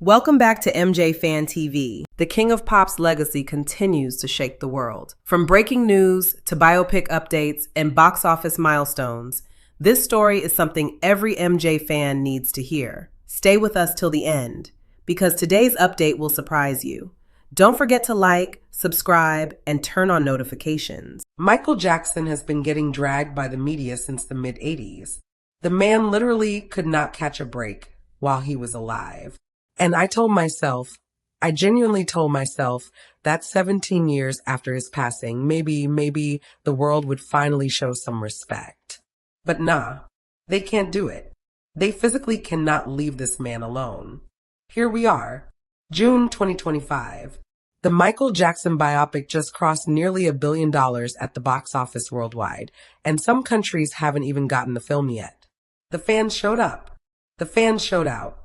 Welcome back to MJ Fan TV. The King of Pop's legacy continues to shake the world. From breaking news to biopic updates and box office milestones, this story is something every MJ fan needs to hear. Stay with us till the end, because today's update will surprise you. Don't forget to like, subscribe, and turn on notifications. Michael Jackson has been getting dragged by the media since the mid-'80s. The man literally could not catch a break while he was alive. And I genuinely told myself that 17 years after his passing, maybe the world would finally show some respect. But nah, they can't do it. They physically cannot leave this man alone. Here we are, June 2025. The Michael Jackson biopic just crossed nearly $1 billion at the box office worldwide, and some countries haven't even gotten the film yet. The fans showed up. The fans showed out.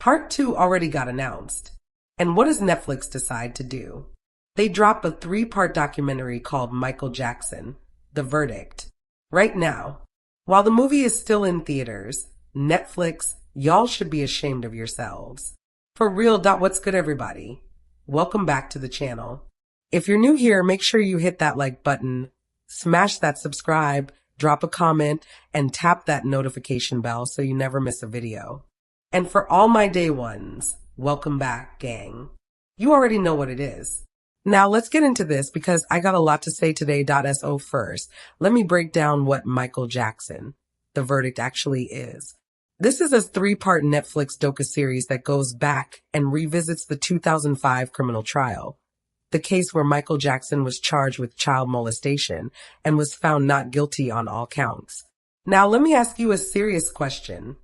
Part 2 already got announced. And what does Netflix decide to do? They drop a 3-part documentary called Michael Jackson, The Verdict. Right now, while the movie is still in theaters, Netflix, y'all should be ashamed of yourselves. For real, what's good, everybody? Welcome back to the channel. If you're new here, make sure you hit that like button, smash that subscribe, drop a comment, and tap that notification bell so you never miss a video. And for all my day ones, welcome back, gang. You already know what it is. Now let's get into this because I got a lot to say today. So first, let me break down what Michael Jackson, The Verdict, actually is. This is a 3-part Netflix docuseries that goes back and revisits the 2005 criminal trial, the case where Michael Jackson was charged with child molestation and was found not guilty on all counts. Now let me ask you a serious question.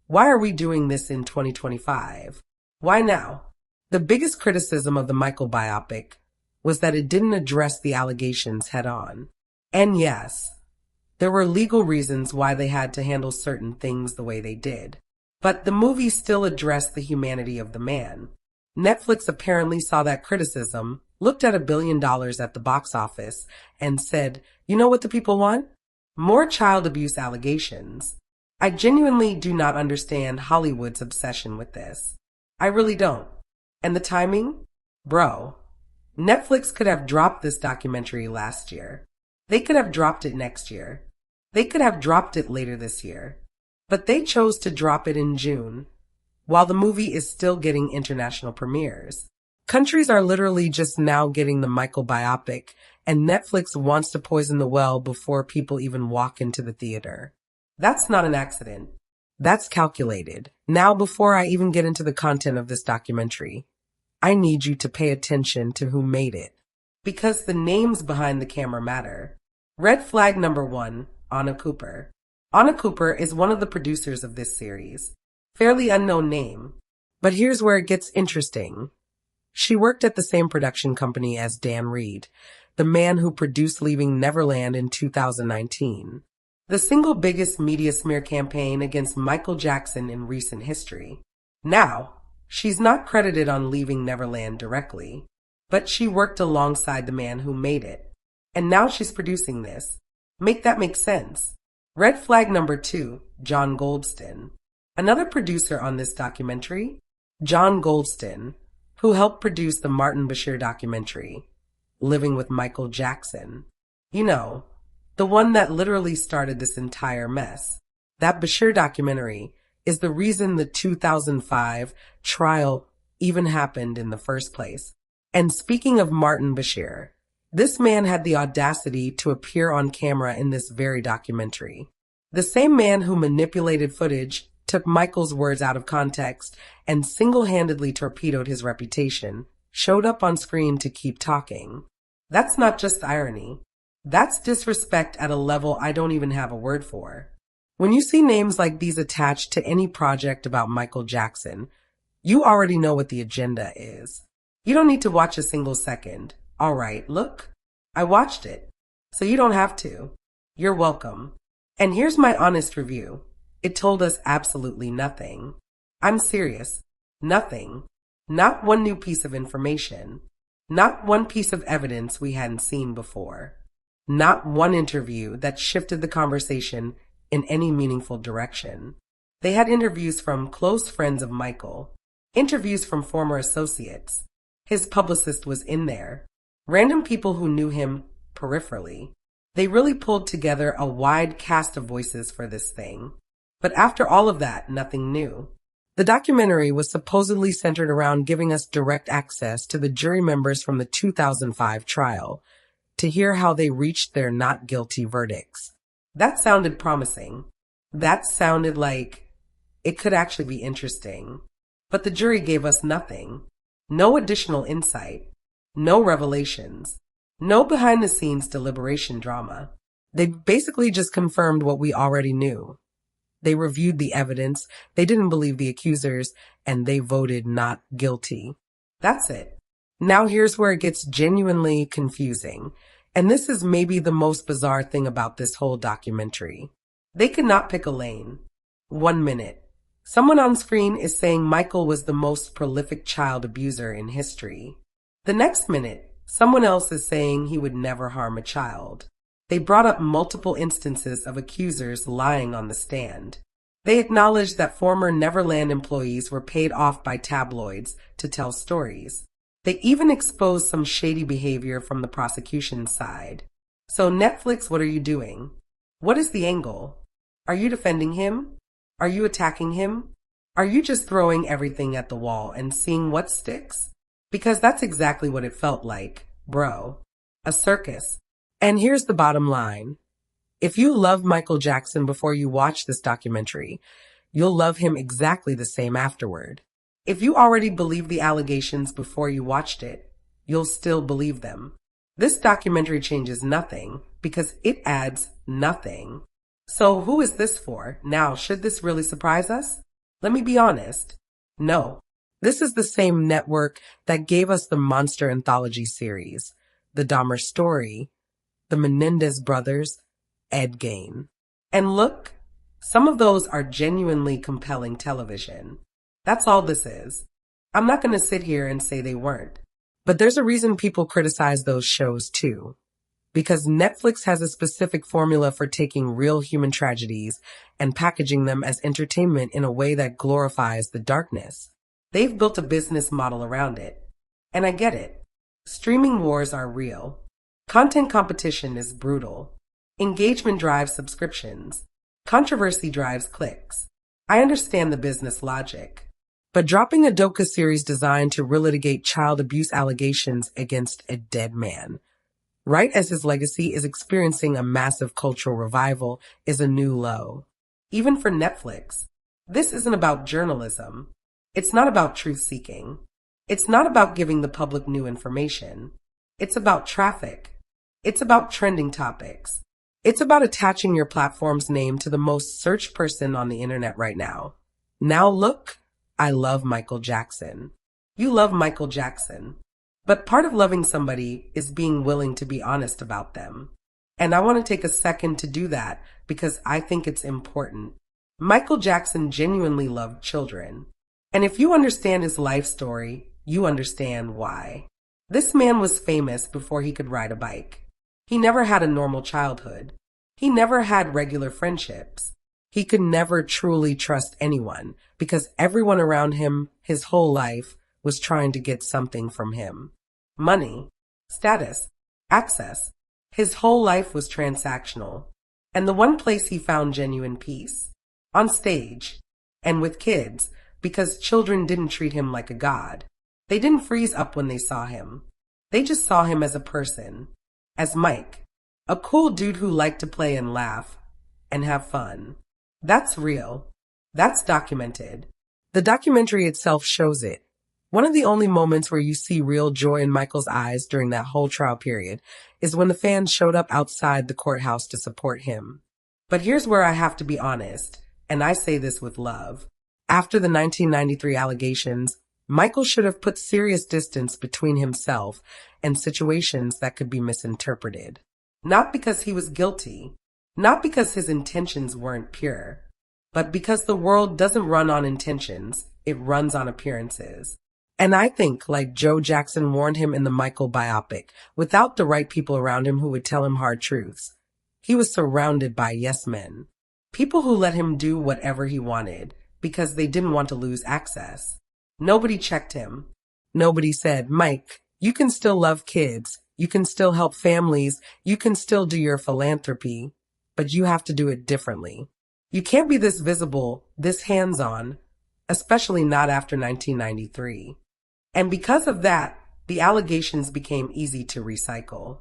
Why are we doing this in 2025? Why now? The biggest criticism of the Michael biopic was that it didn't address the allegations head on. And yes, there were legal reasons why they had to handle certain things the way they did. But the movie still addressed the humanity of the man. Netflix apparently saw that criticism, looked at $1 billion at the box office, and said, you know what the people want? More child abuse allegations. I genuinely do not understand Hollywood's obsession with this. I really don't. And the timing? Bro, Netflix could have dropped this documentary last year. They could have dropped it next year. They could have dropped it later this year. But they chose to drop it in June, while the movie is still getting international premieres. Countries are literally just now getting the Michael biopic, and Netflix wants to poison the well before people even walk into the theater. That's not an accident. That's calculated. Now, before I even get into the content of this documentary, I need you to pay attention to who made it, because the names behind the camera matter. Red flag number 1, Anna Cooper. Anna Cooper is one of the producers of this series. Fairly unknown name. But here's where it gets interesting. She worked at the same production company as Dan Reed, the man who produced Leaving Neverland in 2019. The single biggest media smear campaign against Michael Jackson in recent history. Now, she's not credited on Leaving Neverland directly, but she worked alongside the man who made it. And now she's producing this. Make that make sense. Red flag number 2, John Goldston. Another producer on this documentary, John Goldston, who helped produce the Martin Bashir documentary, Living with Michael Jackson. You know, the one that literally started this entire mess. That Bashir documentary is the reason the 2005 trial even happened in the first place. And speaking of Martin Bashir, this man had the audacity to appear on camera in this very documentary. The same man who manipulated footage, took Michael's words out of context, and single-handedly torpedoed his reputation, showed up on screen to keep talking. That's not just irony. That's disrespect at a level I don't even have a word for. When you see names like these attached to any project about Michael Jackson, you already know what the agenda is. You don't need to watch a single second. All right, look, I watched it, so you don't have to. You're welcome. And here's my honest review. It told us absolutely nothing. I'm serious. Nothing. Not one new piece of information. Not one piece of evidence we hadn't seen before. Not one interview that shifted the conversation in any meaningful direction. They had interviews from close friends of Michael, interviews from former associates. His publicist was in there. Random people who knew him peripherally. They really pulled together a wide cast of voices for this thing. But after all of that, nothing new. The documentary was supposedly centered around giving us direct access to the jury members from the 2005 trial to hear how they reached their not guilty verdicts. That sounded promising. That sounded like it could actually be interesting. But the jury gave us nothing. No additional insight. No revelations. No behind-the-scenes deliberation drama. They basically just confirmed what we already knew. They reviewed the evidence, they didn't believe the accusers, and they voted not guilty. That's it. Now here's where it gets genuinely confusing. And this is maybe the most bizarre thing about this whole documentary. They could not pick a lane. 1 minute. Someone on screen is saying Michael was the most prolific child abuser in history. The next minute, someone else is saying he would never harm a child. They brought up multiple instances of accusers lying on the stand. They acknowledged that former Neverland employees were paid off by tabloids to tell stories. They even exposed some shady behavior from the prosecution's side. So Netflix, what are you doing? What is the angle? Are you defending him? Are you attacking him? Are you just throwing everything at the wall and seeing what sticks? Because that's exactly what it felt like, bro. A circus. And here's the bottom line. If you love Michael Jackson before you watch this documentary, you'll love him exactly the same afterward. If you already believed the allegations before you watched it, you'll still believe them. This documentary changes nothing because it adds nothing. So who is this for? Now, should this really surprise us? Let me be honest. No. This is the same network that gave us the Monster Anthology series, the Dahmer Story, the Menendez Brothers, Ed Gein. And look, some of those are genuinely compelling television. That's all this is. I'm not going to sit here and say they weren't. But there's a reason people criticize those shows too. Because Netflix has a specific formula for taking real human tragedies and packaging them as entertainment in a way that glorifies the darkness. They've built a business model around it. And I get it. Streaming wars are real. Content competition is brutal. Engagement drives subscriptions. Controversy drives clicks. I understand the business logic. But dropping a docu-series designed to relitigate child abuse allegations against a dead man, right as his legacy is experiencing a massive cultural revival, is a new low. Even for Netflix, this isn't about journalism. It's not about truth-seeking. It's not about giving the public new information. It's about traffic. It's about trending topics. It's about attaching your platform's name to the most searched person on the internet right now. Now look, I love Michael Jackson. You love Michael Jackson. But part of loving somebody is being willing to be honest about them. And I want to take a second to do that because I think it's important. Michael Jackson genuinely loved children. And if you understand his life story, you understand why. This man was famous before he could ride a bike. He never had a normal childhood. He never had regular friendships. He could never truly trust anyone because everyone around him his whole life was trying to get something from him. Money, status, access. His whole life was transactional. And the one place he found genuine peace, on stage and with kids, because children didn't treat him like a god. They didn't freeze up when they saw him. They just saw him as a person. As Mike, a cool dude who liked to play and laugh and have fun. That's real. That's documented. The documentary itself shows it. One of the only moments where you see real joy in Michael's eyes during that whole trial period is when the fans showed up outside the courthouse to support him. But here's where I have to be honest, and I say this with love. After the 1993 allegations, Michael should have put serious distance between himself and situations that could be misinterpreted. Not because he was guilty, not because his intentions weren't pure, but because the world doesn't run on intentions, it runs on appearances. And I think, like Joe Jackson warned him in the Michael biopic, without the right people around him who would tell him hard truths, he was surrounded by yes men. People who let him do whatever he wanted because they didn't want to lose access. Nobody checked him. Nobody said, Mike, you can still love kids. You can still help families. You can still do your philanthropy, but you have to do it differently. You can't be this visible, this hands-on, especially not after 1993. And because of that, the allegations became easy to recycle.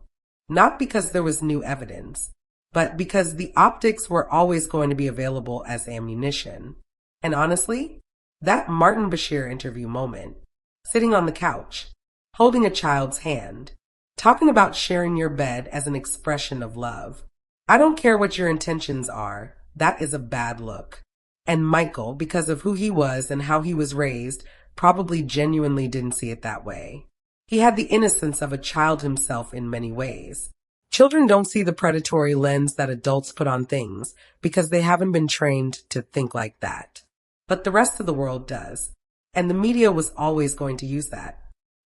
Not because there was new evidence, but because the optics were always going to be available as ammunition. And honestly, that Martin Bashir interview moment, sitting on the couch, holding a child's hand, talking about sharing your bed as an expression of love. I don't care what your intentions are, that is a bad look. And Michael, because of who he was and how he was raised, probably genuinely didn't see it that way. He had the innocence of a child himself in many ways. Children don't see the predatory lens that adults put on things because they haven't been trained to think like that. But the rest of the world does, and the media was always going to use that.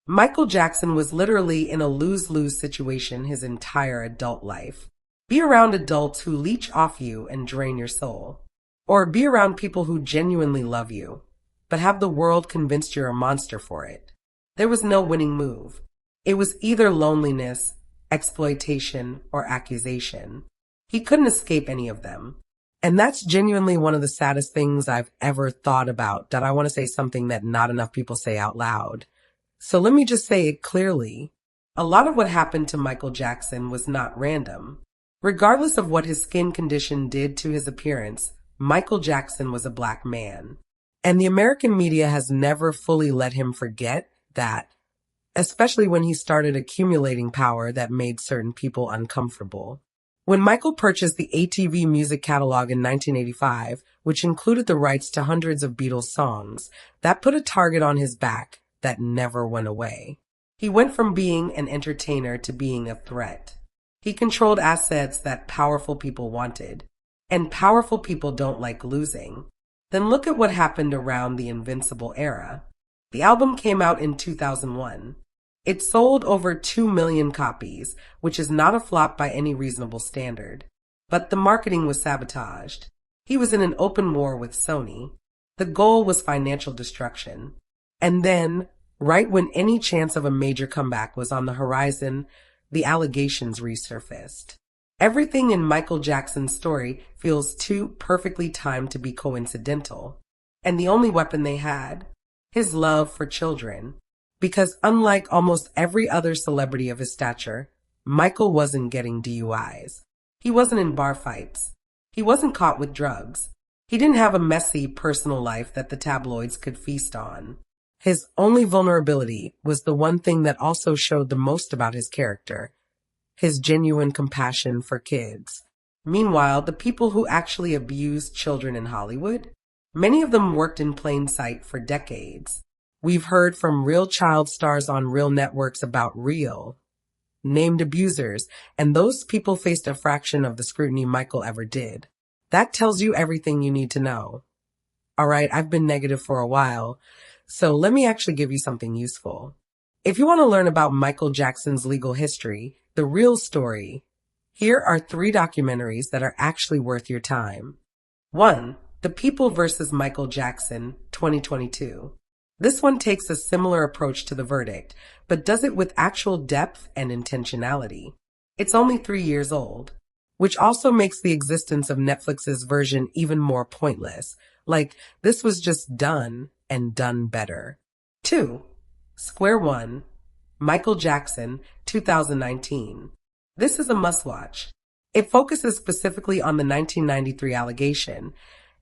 Michael Jackson was literally in a lose-lose situation his entire adult life. Be around adults who leech off you and drain your soul. Or be around people who genuinely love you, but have the world convinced you're a monster for it. There was no winning move. It was either loneliness, exploitation, or accusation. He couldn't escape any of them. And that's genuinely one of the saddest things I've ever thought about, that I want to say something that not enough people say out loud. So let me just say it clearly. A lot of what happened to Michael Jackson was not random. Regardless of what his skin condition did to his appearance, Michael Jackson was a black man. And the American media has never fully let him forget that, especially when he started accumulating power that made certain people uncomfortable. When Michael purchased the ATV music catalog in 1985, which included the rights to hundreds of Beatles songs, that put a target on his back that never went away. He went from being an entertainer to being a threat. He controlled assets that powerful people wanted, and powerful people don't like losing. Then look at what happened around the Invincible era. The album came out in 2001. It sold over 2 million copies, which is not a flop by any reasonable standard. But the marketing was sabotaged. He was in an open war with Sony. The goal was financial destruction. And then, right when any chance of a major comeback was on the horizon, the allegations resurfaced. Everything in Michael Jackson's story feels too perfectly timed to be coincidental. And the only weapon they had, his love for children. Because unlike almost every other celebrity of his stature, Michael wasn't getting DUIs. He wasn't in bar fights. He wasn't caught with drugs. He didn't have a messy personal life that the tabloids could feast on. His only vulnerability was the one thing that also showed the most about his character, his genuine compassion for kids. Meanwhile, the people who actually abused children in Hollywood, many of them worked in plain sight for decades. We've heard from real child stars on real networks about real, named abusers, and those people faced a fraction of the scrutiny Michael ever did. That tells you everything you need to know. All right, I've been negative for a while, so let me actually give you something useful. If you want to learn about Michael Jackson's legal history, the real story, here are 3 documentaries that are actually worth your time. 1. The People vs. Michael Jackson, 2022. This one takes a similar approach to the verdict, but does it with actual depth and intentionality. It's only 3 years old, which also makes the existence of Netflix's version even more pointless. Like, this was just done and done better. 2. Square One, Michael Jackson, 2019. This is a must-watch. It focuses specifically on the 1993 allegation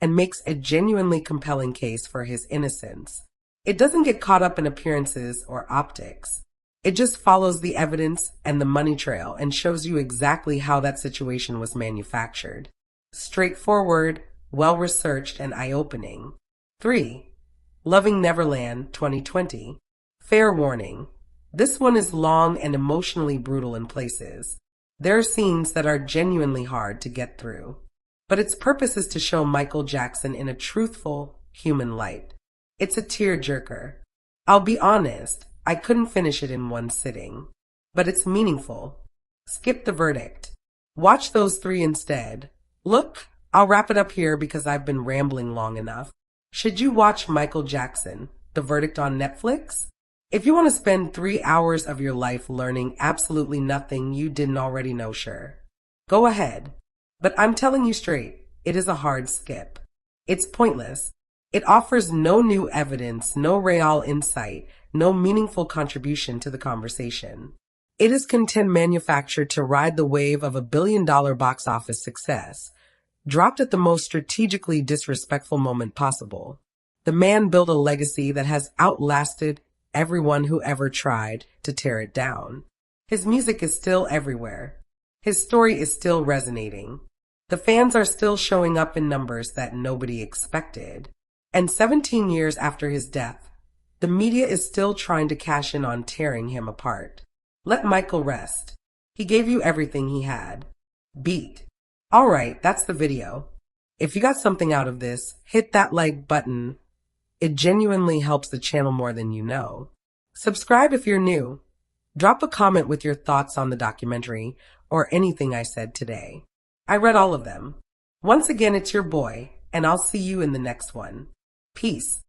and makes a genuinely compelling case for his innocence. It doesn't get caught up in appearances or optics. It just follows the evidence and the money trail and shows you exactly how that situation was manufactured. Straightforward, well-researched, and eye-opening. 3. Loving Neverland, 2020. Fair warning. This one is long and emotionally brutal in places. There are scenes that are genuinely hard to get through. But its purpose is to show Michael Jackson in a truthful, human light. It's a tearjerker. I'll be honest, I couldn't finish it in one sitting. But it's meaningful. Skip the verdict. Watch those 3 instead. Look, I'll wrap it up here because I've been rambling long enough. Should you watch Michael Jackson, The verdict on Netflix? If you want to spend 3 hours of your life learning absolutely nothing you didn't already know, sure. Go ahead. But I'm telling you straight, it is a hard skip. It's pointless. It offers no new evidence, no real insight, no meaningful contribution to the conversation. It is content manufactured to ride the wave of $1 billion box office success, dropped at the most strategically disrespectful moment possible. The man built a legacy that has outlasted everyone who ever tried to tear it down. His music is still everywhere. His story is still resonating. The fans are still showing up in numbers that nobody expected. And 17 years after his death, the media is still trying to cash in on tearing him apart. Let Michael rest. He gave you everything he had. Beat. All right, that's the video. If you got something out of this, hit that like button. It genuinely helps the channel more than you know. Subscribe if you're new. Drop a comment with your thoughts on the documentary or anything I said today. I read all of them. Once again, it's your boy, and I'll see you in the next one. Peace.